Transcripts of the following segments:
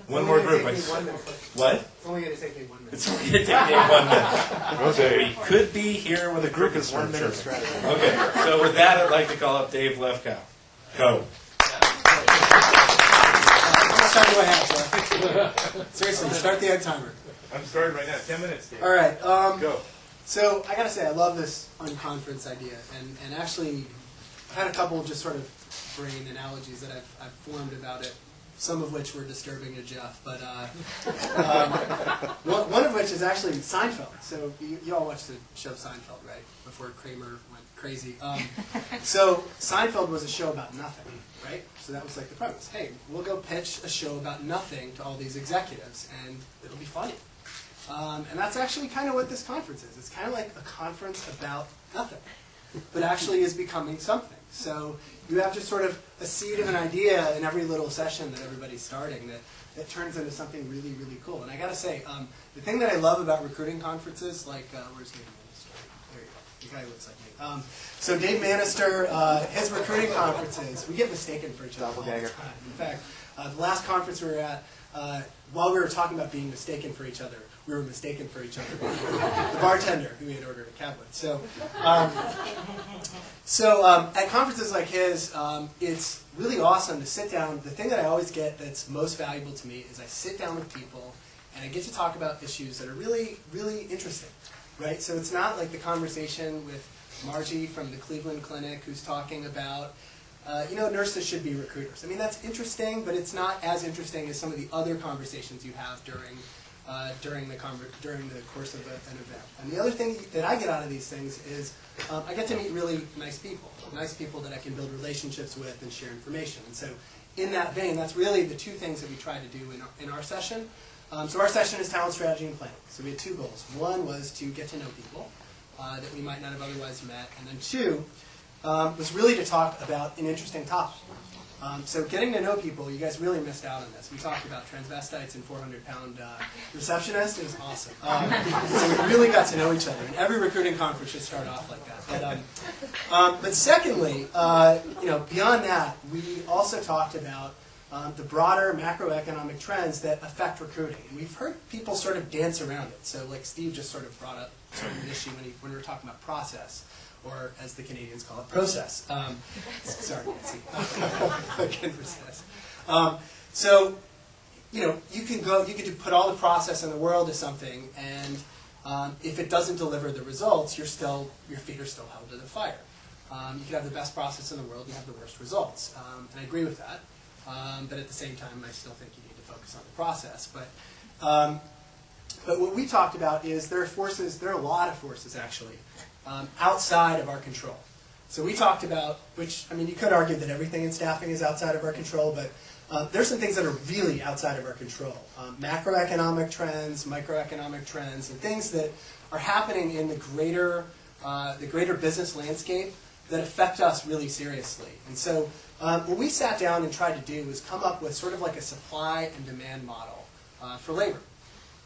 One more group. What? It's only going to take me 1 minute. It's only going to take me 1 minute. Okay. We could be here with a group is 1 minute strategy. Okay. So with that, I'd like to call up Dave Lefkow. Go. How much time do I have, Jeff? Seriously, start the timer. I'm starting right now. 10 minutes, Dave. All right. Go. So I got to say, I love this unconference idea, and actually, I've had a couple of just sort of brain analogies that I've formed about it. Some of which were disturbing to Jeff, but one of which is actually Seinfeld. So you all watched the show Seinfeld, right? Before Kramer went crazy. So Seinfeld was a show about nothing, right? So that was like the premise. Hey, we'll go pitch a show about nothing to all these executives, and it'll be funny. And that's actually kind of what this conference is. It's kind of like a conference about nothing, but actually is becoming something. So you have just sort of a seed of an idea in every little session that everybody's starting that turns into something really, really cool. And I got to say, the thing that I love about recruiting conferences, like, where's Dave Manister? There you go. The guy who looks like me. So Dave Manister, his recruiting conferences, we get mistaken for each other all the time. In fact, the last conference we were at, while we were talking about being mistaken for each other, we were mistaken for each other. The bartender who we had ordered a cab with. So at conferences like his, it's really awesome to sit down. The thing that I always get that's most valuable to me is I sit down with people and I get to talk about issues that are really, really interesting, right? So it's not like the conversation with Margie from the Cleveland Clinic who's talking about, nurses should be recruiters. I mean, that's interesting, but it's not as interesting as some of the other conversations you have during the course of an event. And the other thing that I get out of these things is I get to meet really nice people that I can build relationships with and share information. And so in that vein, that's really the two things that we try to do in our session. So our session is talent strategy and planning. So we had two goals. One was to get to know people that we might not have otherwise met. And then two was really to talk about an interesting topic. So getting to know people, you guys really missed out on this. We talked about transvestites and 400-pound receptionists. It was awesome. So we really got to know each other. And every recruiting conference should start off like that. But secondly, beyond that, we also talked about the broader macroeconomic trends that affect recruiting. And we've heard people sort of dance around it. So like Steve just sort of brought up sort of an issue when we were talking about process, or as the Canadians call it, process. Sorry, Nancy. Again, process. So, you can put all the process in the world to something, and if it doesn't deliver the results, your feet are still held to the fire. You can have the best process in the world, and you have the worst results. And I agree with that. But at the same time, I still think you need to focus on the process. But what we talked about is there are a lot of forces, actually, outside of our control. So we talked about, you could argue that everything in staffing is outside of our control, but there's some things that are really outside of our control. Macroeconomic trends, microeconomic trends, and things that are happening in the greater business landscape that affect us really seriously. And so what we sat down and tried to do was come up with sort of like a supply and demand model for labor.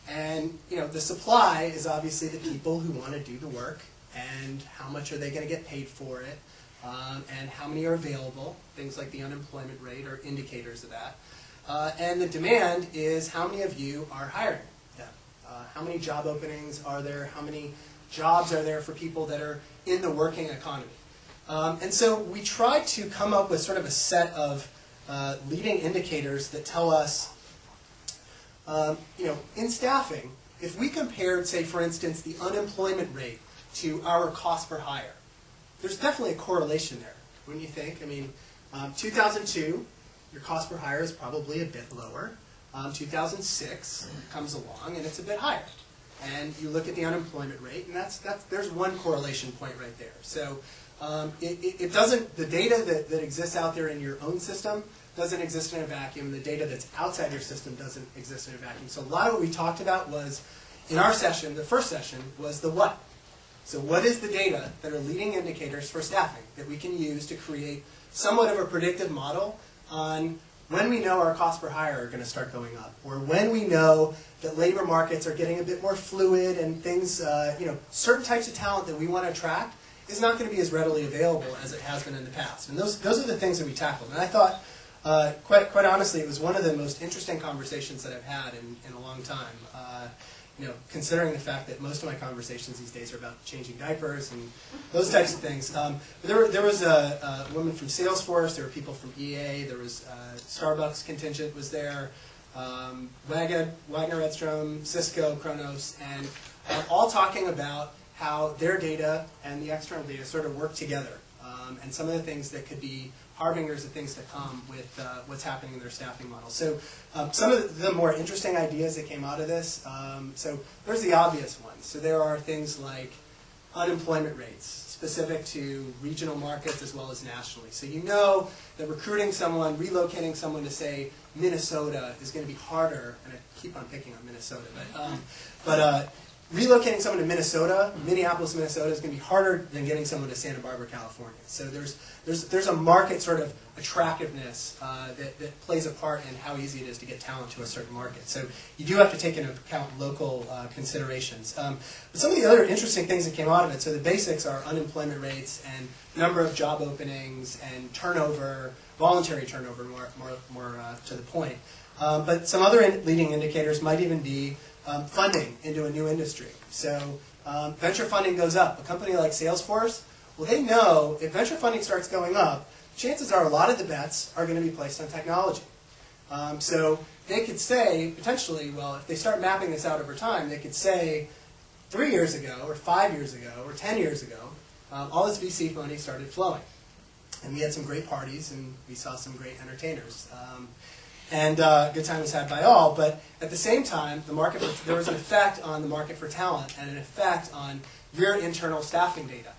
And the supply is obviously the people who want to do the work, and how much are they going to get paid for it, and how many are available. Things like the unemployment rate are indicators of that. And the demand is how many of you are hiring them. How many job openings are there? How many jobs are there for people that are in the working economy? And so we tried to come up with sort of a set of leading indicators that tell us, in staffing, if we compared, say, for instance, the unemployment rate to our cost per hire, there's definitely a correlation there, wouldn't you think? 2002, your cost per hire is probably a bit lower. 2006 comes along, and it's a bit higher. And you look at the unemployment rate, and there's one correlation point right there. So it doesn't, the data that exists out there in your own system doesn't exist in a vacuum. The data that's outside your system doesn't exist in a vacuum. So a lot of what we talked about was, in our session, the first session, was the what. So what is the data that are leading indicators for staffing that we can use to create somewhat of a predictive model on when we know our cost per hire are going to start going up, or when we know that labor markets are getting a bit more fluid and things, certain types of talent that we want to attract is not going to be as readily available as it has been in the past. And those are the things that we tackled. And I thought Quite honestly, it was one of the most interesting conversations that I've had in a long time. Considering the fact that most of my conversations these days are about changing diapers and those types of things. But there was a woman from Salesforce, there were people from EA, there was Starbucks contingent was there, Wagner Edstrom, Cisco, Kronos, and all talking about how their data and the external data sort of work together, and some of the things that could be harbingers of things to come with what's happening in their staffing model. So some of the more interesting ideas that came out of this, so there's the obvious ones. So there are things like unemployment rates specific to regional markets as well as nationally. So you know that recruiting someone, relocating someone to, say, Minnesota is going to be harder, and I keep on picking on Minnesota, but relocating someone to Minnesota, Minneapolis, Minnesota, is going to be harder than getting someone to Santa Barbara, California. So there's a market sort of attractiveness that plays a part in how easy it is to get talent to a certain market. So you do have to take into account local considerations. But some of the other interesting things that came out of it, so the basics are unemployment rates and number of job openings and turnover, voluntary turnover more to the point. But some other leading indicators might even be funding into a new industry. So venture funding goes up. A company like Salesforce, well, they know if venture funding starts going up, chances are a lot of the bets are going to be placed on technology. So they could say, potentially, well, if they start mapping this out over time, they could say 3 years ago, or 5 years ago, or 10 years ago, all this VC money started flowing. And we had some great parties, and we saw some great entertainers. And good time was had by all, but at the same time, there was an effect on the market for talent and an effect on your internal staffing data.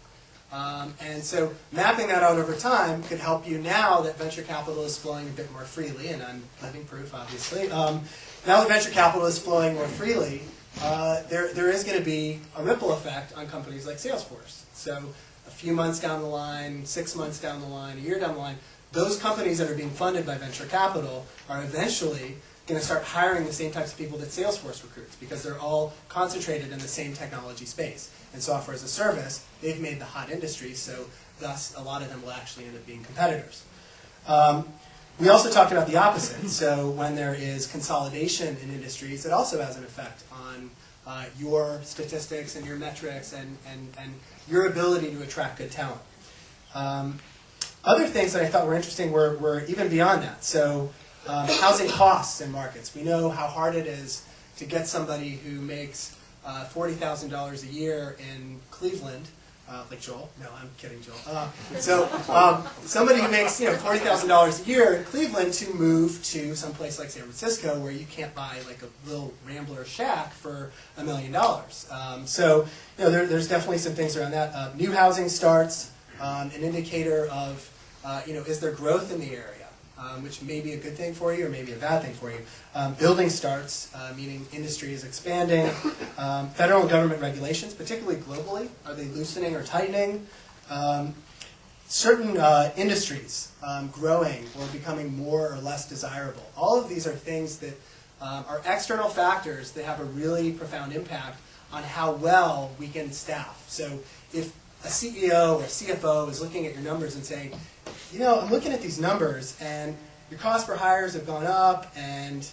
And so mapping that out over time could help you now that venture capital is flowing a bit more freely, and I'm living proof, obviously. Now that venture capital is flowing more freely, there is going to be a ripple effect on companies like Salesforce. So a few months down the line, 6 months down the line, a year down the line, those companies that are being funded by venture capital are eventually going to start hiring the same types of people that Salesforce recruits, because they're all concentrated in the same technology space. And software as a service, they've made the hot industry, so thus a lot of them will actually end up being competitors. We also talked about the opposite. So when there is consolidation in industries, it also has an effect on your statistics and your metrics and your ability to attract good talent. Other things that I thought were interesting were even beyond that. So housing costs in markets. We know how hard it is to get somebody who makes $40,000 a year in Cleveland, like Joel. No, I'm kidding, Joel. Somebody who makes $40,000 a year in Cleveland to move to some place like San Francisco, where you can't buy like a little Rambler shack for $1 million. There's definitely some things around that. New housing starts. An indicator of, is there growth in the area, which may be a good thing for you or maybe a bad thing for you. Building starts, meaning industry is expanding. Federal and government regulations, particularly globally, are they loosening or tightening? Certain industries growing or becoming more or less desirable. All of these are things that are external factors that have a really profound impact on how well we can staff. So if a CEO or a CFO is looking at your numbers and saying, I'm looking at these numbers and your cost per hires have gone up and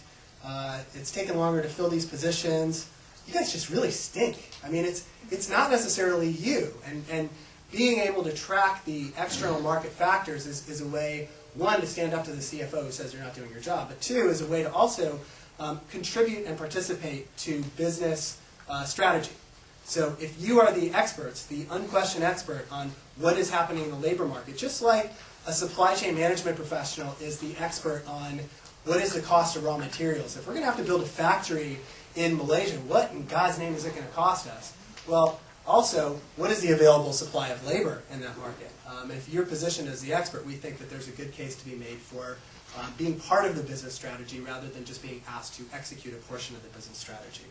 it's taken longer to fill these positions. You guys just really stink. I mean, it's not necessarily you. And being able to track the external market factors is a way, one, to stand up to the CFO who says you're not doing your job, but two, is a way to also contribute and participate to business strategy. So if you are the experts, the unquestioned expert on what is happening in the labor market, just like a supply chain management professional is the expert on what is the cost of raw materials. If we're going to have to build a factory in Malaysia, what in God's name is it going to cost us? Well, also, what is the available supply of labor in that market? If you're positioned as the expert, we think that there's a good case to be made for being part of the business strategy rather than just being asked to execute a portion of the business strategy.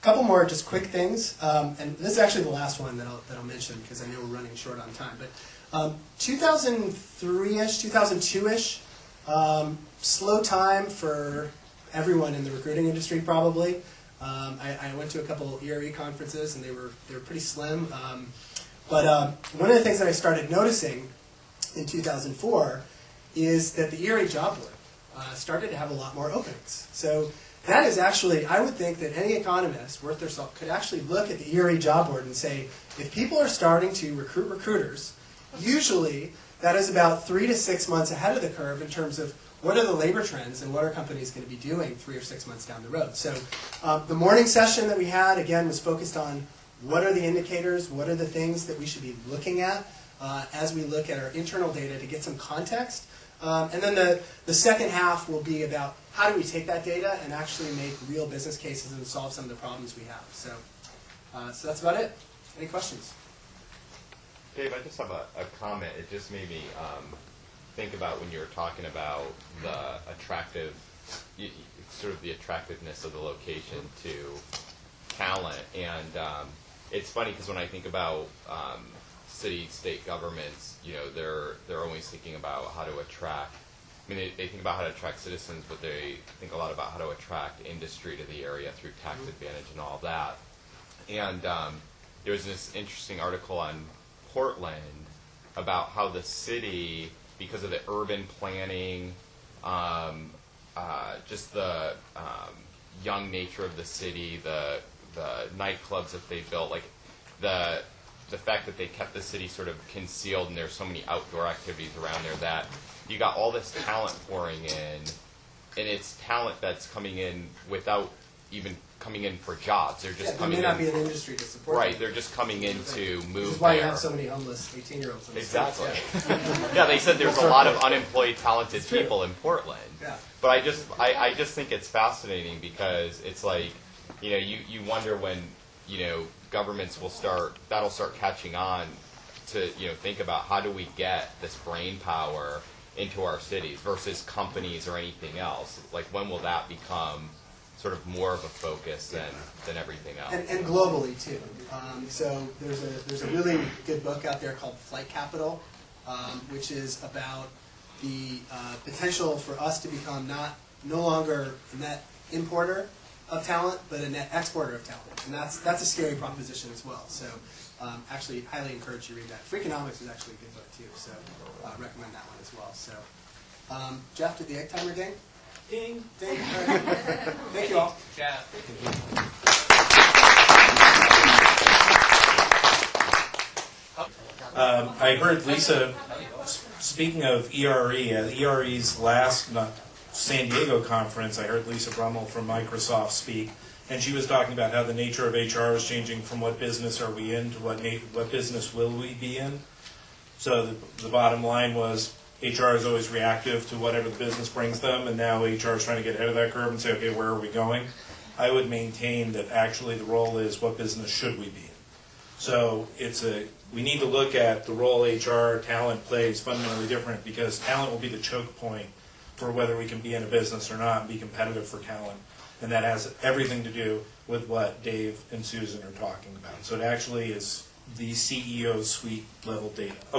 Couple more just quick things, and this is actually the last one that I'll mention because I know we're running short on time. But 2003-ish, 2002-ish, slow time for everyone in the recruiting industry probably. I went to a couple ERE conferences and they were pretty slim. But one of the things that I started noticing in 2004 is that the ERA job board started to have a lot more openings. So that is actually, I would think that any economist worth their salt could actually look at the ERA job board and say, if people are starting to recruit recruiters, usually that is about 3 to 6 months ahead of the curve in terms of what are the labor trends and what are companies going to be doing 3 or 6 months down the road. So the morning session that we had, again, was focused on what are the indicators, what are the things that we should be looking at as we look at our internal data to get some context. And then the second half will be about how do we take that data and actually make real business cases and solve some of the problems we have. So, so that's about it. Any questions? Dave, I just have a comment. It just made me think about when you were talking about the sort of the attractiveness of the location to talent. And it's funny because when I think about city, state governments, you know, they're always thinking about how to attract. I mean, they think about how to attract citizens, but they think a lot about how to attract industry to the area through tax advantage and all that. And there was this interesting article on Portland about how the city, because of the urban planning, just the young nature of the city, the nightclubs that they built, like the fact that they kept the city sort of concealed and there's so many outdoor activities around there that you got all this talent pouring in, and it's talent that's coming in without even coming in for jobs. They're just coming in. There may not be an industry to support Right, them. they're just coming in to move Which is why there. you have so many homeless 18-year-olds. Exactly. Yeah. Yeah, they said there's a lot of unemployed, talented people in Portland. Yeah. But I just think it's fascinating because it's like, you know, you wonder when, you know, governments that'll start catching on to, you know, think about how do we get this brain power into our cities versus companies or anything else. Like, when will that become sort of more of a focus than everything else? And globally too. So there's a really good book out there called Flight Capital, which is about the potential for us to become no longer a net importer of talent, but a net exporter of talent, and that's a scary proposition as well. So actually, highly encourage you to read that. Freakonomics is actually a good book too, so recommend that one as well. So Jeff, did the egg timer ding? Ding. Ding. All right. Thank you all. Jeff. I heard Lisa, speaking of ERE, at ERE's last San Diego conference, I heard Lisa Brummel from Microsoft speak, and she was talking about how the nature of HR is changing from what business are we in to what business will we be in. So the bottom line was HR is always reactive to whatever the business brings them, and now HR is trying to get ahead of that curve and say, okay, where are we going? I would maintain that actually the role is what business should we be in. So we need to look at the role HR talent plays fundamentally different, because talent will be the choke point for whether we can be in a business or not and be competitive for talent. And that has everything to do with what Dave and Susan are talking about. So it actually is the CEO suite level data.